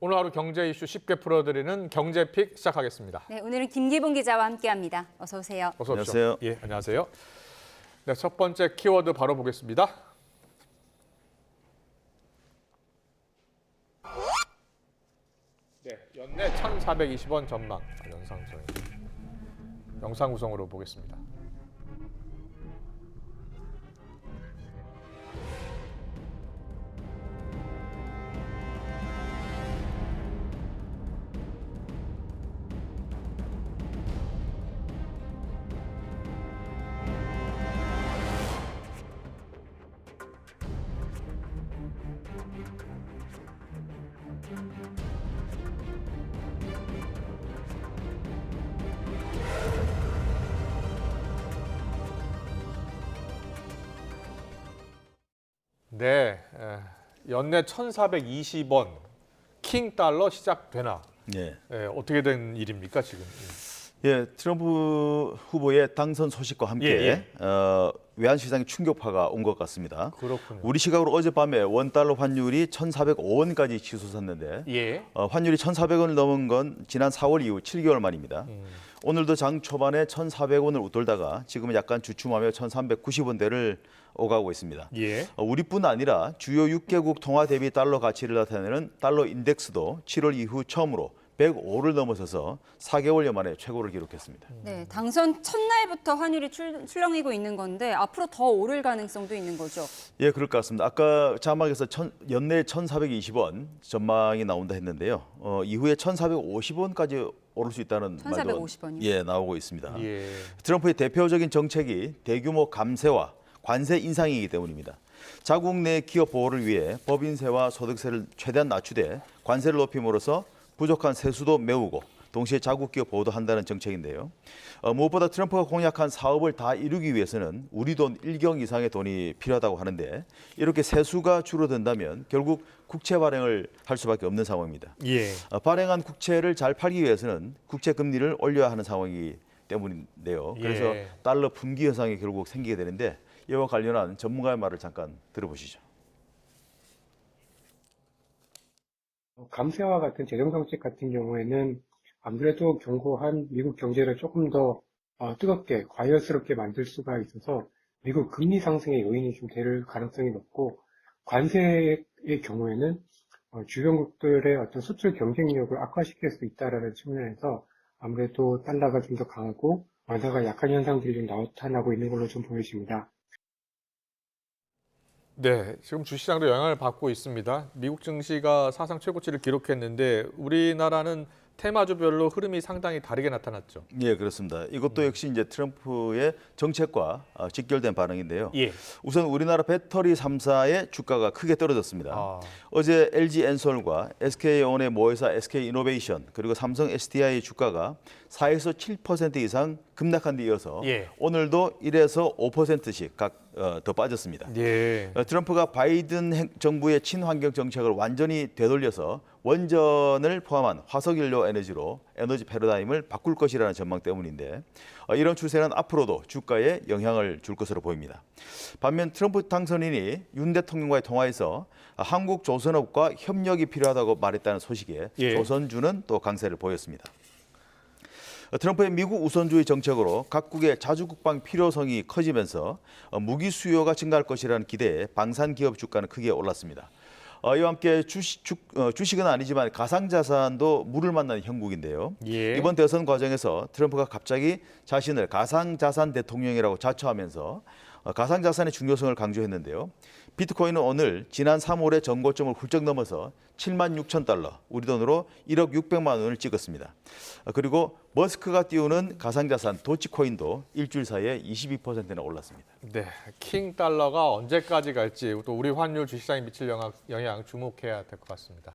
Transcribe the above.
오늘 하루 경제 이슈 쉽게 풀어드리는 경제픽 시작하겠습니다. 네, 오늘은 김기봉 기자와 함께합니다. 어서 오세요. 어서 오십시오. 안녕하세요. 예, 안녕하세요. 네, 첫 번째 키워드 바로 보겠습니다. 네, 연내 1,420원 전망. 영상 구성으로 보겠습니다. 네, 연내 1,420원 킹 달러 시작되나? 예. 어떻게 된 일입니까 지금? 예, 트럼프 후보의 당선 소식과 함께 외환 시장의 충격파가 온 것 같습니다. 그렇군요. 우리 시각으로 어젯밤에 원달러 환율이 1,405원까지 치솟았는데 예. 환율이 1,400원을 넘은 건 지난 4월 이후 7개월 만입니다. 오늘도 장 초반에 1,400원을 웃돌다가 지금은 약간 주춤하며 1,390원대를 오가고 있습니다. 예. 우리뿐 아니라 주요 6개국 통화 대비 달러 가치를 나타내는 달러 인덱스도 7월 이후 처음으로 105를 넘어서서 4개월여 만에 최고를 기록했습니다. 네, 당선 첫날부터 환율이 출렁이고 있는 건데 앞으로 더 오를 가능성도 있는 거죠. 예, 그럴 것 같습니다. 아까 자막에서 연내 1,420원 전망이 나온다 했는데요. 이후에 1,450원까지 오를 수 있다는 말도 1,450원이요? 예, 나오고 있습니다. 예. 트럼프의 대표적인 정책이 대규모 감세와 관세 인상이기 때문입니다. 자국 내 기업 보호를 위해 법인세와 소득세를 최대한 낮추되 관세를 높임으로써 부족한 세수도 메우고 동시에 자국 기업 보호도 한다는 정책인데요. 무엇보다 트럼프가 공약한 사업을 다 이루기 위해서는 우리 돈 1경 이상의 돈이 필요하다고 하는데 이렇게 세수가 줄어든다면 결국 국채 발행을 할 수밖에 없는 상황입니다. 예. 발행한 국채를 잘 팔기 위해서는 국채 금리를 올려야 하는 상황이기 때문인데요. 그래서 예. 달러 분기 현상이 결국 생기게 되는데 이와 관련한 전문가의 말을 잠깐 들어보시죠. 감세와 같은 재정정책 같은 경우에는 아무래도 견고한 미국 경제를 조금 더 뜨겁게 과열스럽게 만들 수가 있어서 미국 금리 상승의 요인이 좀 될 가능성이 높고, 관세의 경우에는 주변국들의 어떤 수출 경쟁력을 악화시킬 수 있다라는 측면에서 아무래도 달러가 좀 더 강하고 원화가 약한 현상들이 좀 나타나고 있는 걸로 좀 보여집니다. 네, 지금 주시장도 영향을 받고 있습니다. 미국 증시가 사상 최고치를 기록했는데 우리나라는 테마주별로 흐름이 상당히 다르게 나타났죠. 예, 그렇습니다. 이것도 역시 이제 트럼프의 정책과 직결된 반응인데요. 예. 우선 우리나라 배터리 3사의 주가가 크게 떨어졌습니다. 어제 LG 엔솔과 SK온의 모회사 SK이노베이션 그리고 삼성 SDI 주가가 4에서 7% 이상 급락한 데 이어서 예. 오늘도 1에서 5%씩 각 더 빠졌습니다. 예. 트럼프가 바이든 정부의 친환경 정책을 완전히 되돌려서 원전을 포함한 화석연료 에너지로 에너지 패러다임을 바꿀 것이라는 전망 때문인데 이런 추세는 앞으로도 주가에 영향을 줄 것으로 보입니다. 반면 트럼프 당선인이 윤 대통령과의 통화에서 한국 조선업과 협력이 필요하다고 말했다는 소식에 예. 조선주는 또 강세를 보였습니다. 트럼프의 미국 우선주의 정책으로 각국의 자주국방 필요성이 커지면서 무기 수요가 증가할 것이라는 기대에 방산 기업 주가는 크게 올랐습니다. 이와 함께 주식은 아니지만 가상자산도 물을 만나는 형국인데요. 예. 이번 대선 과정에서 트럼프가 갑자기 자신을 가상자산 대통령이라고 자처하면서 가상자산의 중요성을 강조했는데요. 비트코인은 오늘 지난 3월의 전고점을 훌쩍 넘어서 76,000달러, 우리 돈으로 1억 600만 원을 찍었습니다. 그리고 머스크가 띄우는 가상자산 도치코인도 일주일 사이에 22%나 올랐습니다. 네, 킹 달러가 언제까지 갈지 또 우리 환율 주시장에 미칠 영향 주목해야 될 것 같습니다.